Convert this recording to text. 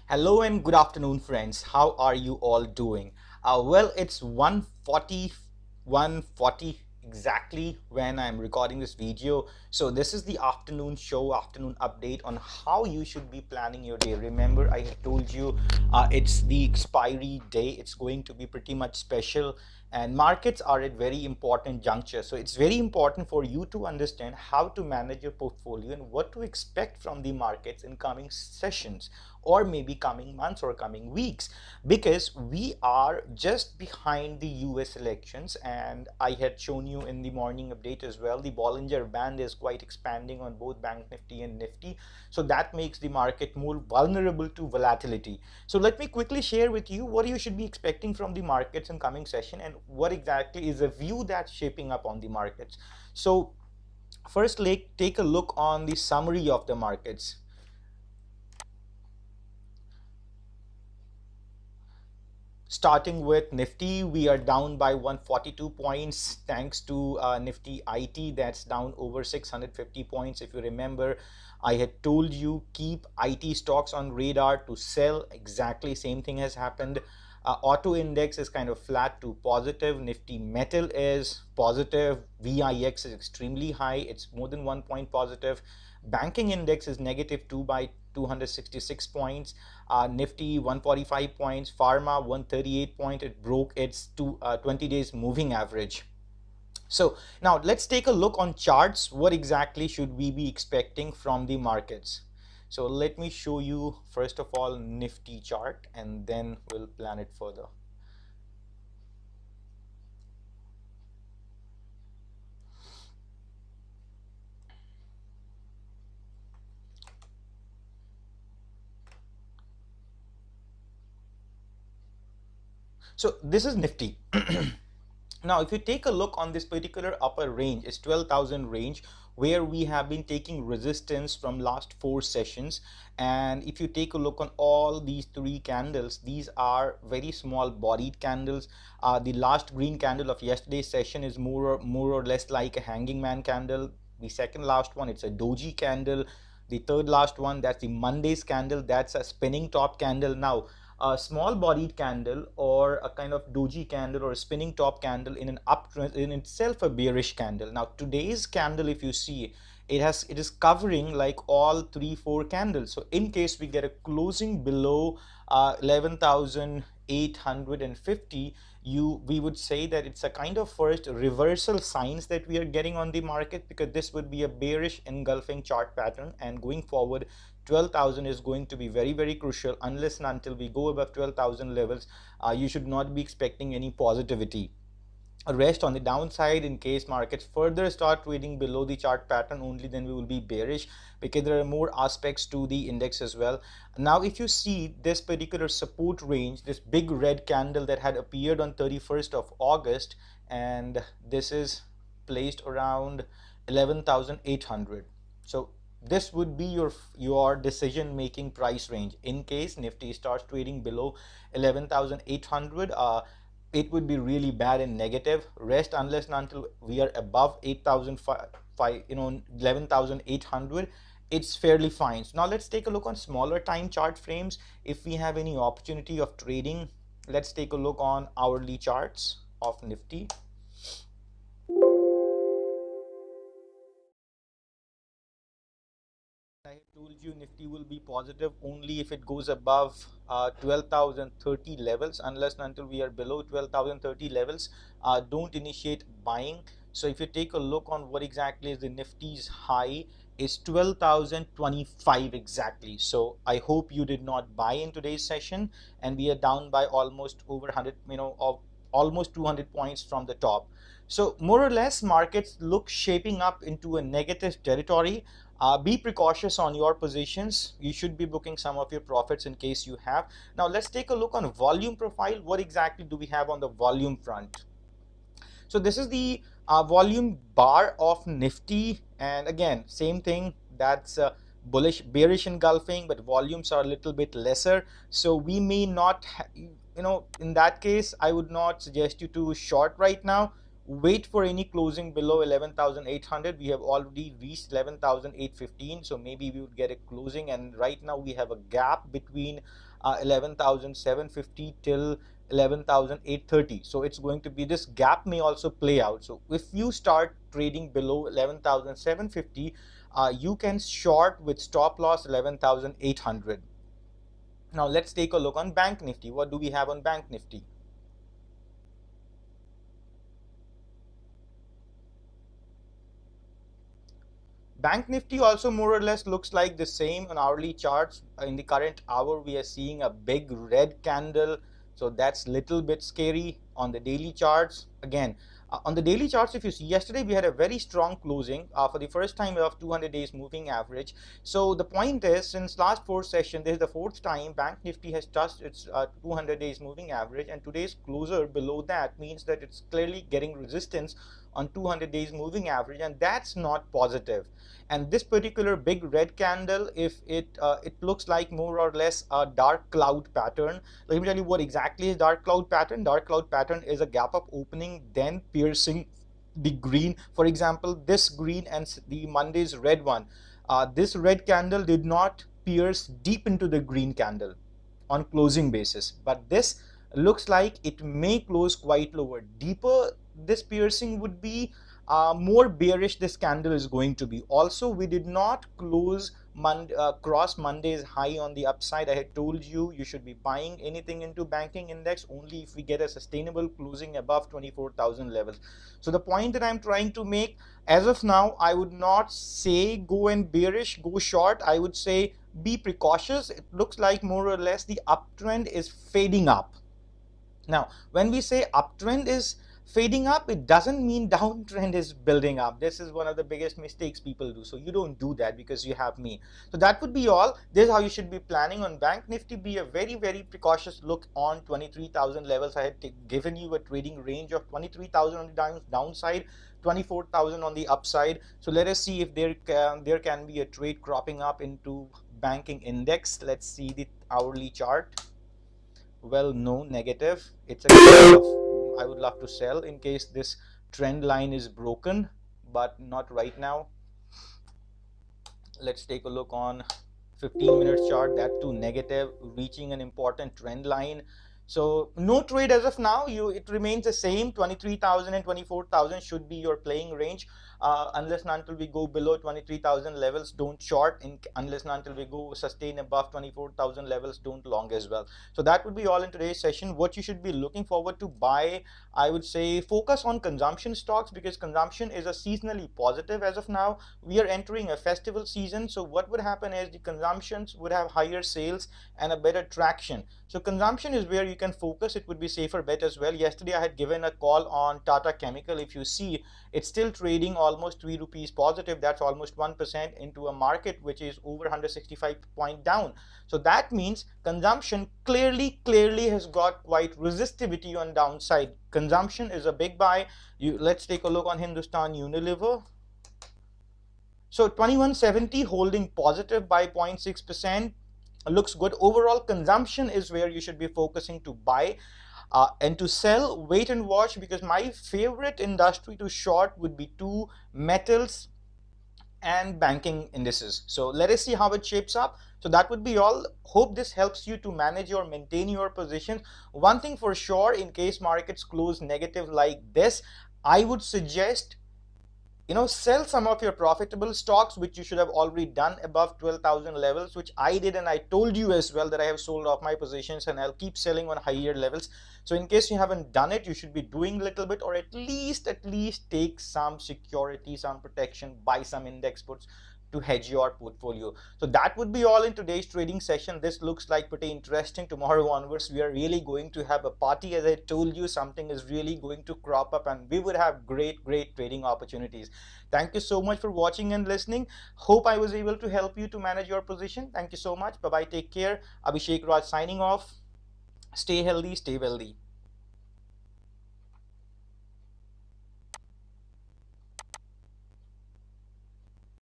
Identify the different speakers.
Speaker 1: Hello and good afternoon, friends. How are you all doing? Well, it's 1:40 exactly when I'm recording this video. So this is the afternoon show, afternoon update on how you should be planning your day. Remember, I had told you it's the expiry day. It's going to be pretty much special, and markets are at very important juncture. So it's very important for you to understand how to manage your portfolio and what to expect from the markets in coming sessions, or maybe coming months or coming weeks, because we are just behind the US elections. And I had shown you in the morning update as well, the Bollinger Band is quite expanding on both Bank Nifty and Nifty, so that makes the market more vulnerable to volatility. So let me quickly share with you what you should be expecting from the markets in coming session and what exactly is the view that's shaping up on the markets. So first, take a look on the summary of the markets. Starting with Nifty, we are down by 142 points thanks to Nifty IT, that's down over 650 points. If you remember, I had told you keep IT stocks on radar to sell. Exactly same thing has happened. Auto index is kind of flat to positive. Nifty metal is positive. VIX is extremely high. It's more than 1 point positive. Banking index is negative 2 by 266 points. Nifty 145 points. Pharma 138 points. It broke its 20 days moving average. So now let's take a look on charts. What exactly should we be expecting from the markets? So let me show you first of all Nifty chart, and then we'll plan it further. So this is Nifty. Now, if you take a look on this particular upper range, it's 12,000 range, where we have been taking resistance from last 4 sessions. And if you take a look on all these 3 candles, these are very small bodied candles. The last green candle of yesterday's session is more or less like a hanging man candle. The second last one, it's a doji candle. The third last one, that's the Monday's candle, that's a spinning top candle. Now, a small bodied candle or a kind of doji candle or a spinning top candle in an uptrend in itself a bearish candle. Now today's candle, if you see, it is covering like all 3 4 candles. So in case we get a closing below 11,850, we would say that it's a kind of first reversal signs that we are getting on the market, because this would be a bearish engulfing chart pattern, and going forward 12,000 is going to be very crucial. Unless and until we go above 12,000 levels, you should not be expecting any positivity. A rest on the downside in case markets further start trading below the chart pattern, only then we will be bearish, because there are more aspects to the index as well. Now if you see this particular support range, this big red candle that had appeared on 31st of August, and this is placed around 11,800. So this would be your decision making price range. In case Nifty starts trading below 11,800, it would be really bad and negative. Rest unless and until we are above 11,800, it's fairly fine. So now let's take a look on smaller time chart frames. If we have any opportunity of trading, let's take a look on hourly charts of Nifty. I had told you Nifty will be positive only if it goes above 12,030 levels. Unless and until we are below 12,030 levels, don't initiate buying. So if you take a look on what exactly is the Nifty's high, is 12,025 exactly. So I hope you did not buy in today's session, and we are down by almost over 100, of almost 200 points from the top. So more or less markets look shaping up into a negative territory. Be precautious on your positions. You should be booking some of your profits in case you have. Now let's take a look on volume profile. What exactly do we have on the volume front? So this is the volume bar of Nifty, and again same thing, that's bullish bearish engulfing, but volumes are a little bit lesser. So we may not in that case I would not suggest you to short right now. Wait for any closing below 11,800. We have already reached 11,815, so maybe we would get a closing, and right now we have a gap between 11,750 till 11,830. So it's going to be, this gap may also play out. So if you start trading below 11,750, you can short with stop loss 11,800. Now let's take a look on Bank Nifty. What do we have on Bank Nifty? Bank Nifty also more or less looks like the same on hourly charts. In the current hour, we are seeing a big red candle. So that's little bit scary. On the daily charts, again, on the daily charts, if you see, yesterday we had a very strong closing for the first time of 200 days moving average. So the point is, since last 4 sessions, this is the 4th time Bank Nifty has touched its 200 days moving average, and today's closer below that means that it's clearly getting resistance on 200 days moving average, and that's not positive. And this particular big red candle, if it looks like more or less a dark cloud pattern. Let me tell you what exactly is dark cloud pattern. Dark cloud pattern is a gap up opening, then piercing the green. For example, this green and the Monday's red one, this red candle did not pierce deep into the green candle on closing basis, but this looks like it may close quite lower. Deeper this piercing would be, more bearish this candle is going to be. Also, we did not close cross Monday's high on the upside. I had told you you should be buying anything into banking index only if we get a sustainable closing above 24,000 levels. So the point that I'm trying to make, as of now, I would not say go and bearish, go short. I would say be precautious. It looks like more or less the uptrend is fading up. Now, when we say uptrend is fading up, it doesn't mean downtrend is building up. This is one of the biggest mistakes people do. So you don't do that because you have me. So that would be all. This is how you should be planning on Bank Nifty. Be a very, very precautious look on 23,000 levels. I had given you a trading range of 23,000 on the downside, 24,000 on the upside. So let us see if there can be a trade cropping up into banking index. Let's see the hourly chart. Well, no, negative. It's a case of, I would love to sell in case this trend line is broken, but not right now. Let's take a look on 15-minute chart. That too negative, reaching an important trend line. So no trade as of now. It remains the same. 23,000 and 24,000 should be your playing range. Unless and until we go below 23,000 levels, don't short. Unless and until we go sustain above 24,000 levels, don't long as well. So that would be all in today's session. What you should be looking forward to buy, I would say focus on consumption stocks, because consumption is a seasonally positive as of now. We are entering a festival season. So what would happen is the consumptions would have higher sales and a better traction. So consumption is where you can focus. It would be safer bet as well. Yesterday I had given a call on Tata Chemical. If you see, it's still trading almost 3 rupees positive. That's almost 1% into a market which is over 165 point down. So that means consumption clearly has got quite resistivity on downside. Consumption is a big buy. Let's take a look on Hindustan Unilever. So 2170 holding positive by 0.6%. Looks good. Overall consumption is where you should be focusing to buy. And to sell, wait and watch, because my favorite industry to short would be two: metals and banking indices. So let us see how it shapes up. So that would be all. Hope this helps you to manage or maintain your positions. One thing for sure, in case markets close negative like this, I would suggest, sell some of your profitable stocks, which you should have already done above 12,000 levels, which I did, and I told you as well that I have sold off my positions and I'll keep selling on higher levels. So in case you haven't done it, you should be doing a little bit, or at least take some security, some protection, buy some index puts to hedge your portfolio. So that would be all in today's trading session. This looks like pretty interesting. Tomorrow onwards, we are really going to have a party. As I told you, something is really going to crop up and we would have great trading opportunities. Thank you so much for watching and listening. Hope I was able to help you to manage your position. Thank you so much. Bye bye. Take care. Abhishek Raj signing off. Stay healthy, stay wealthy.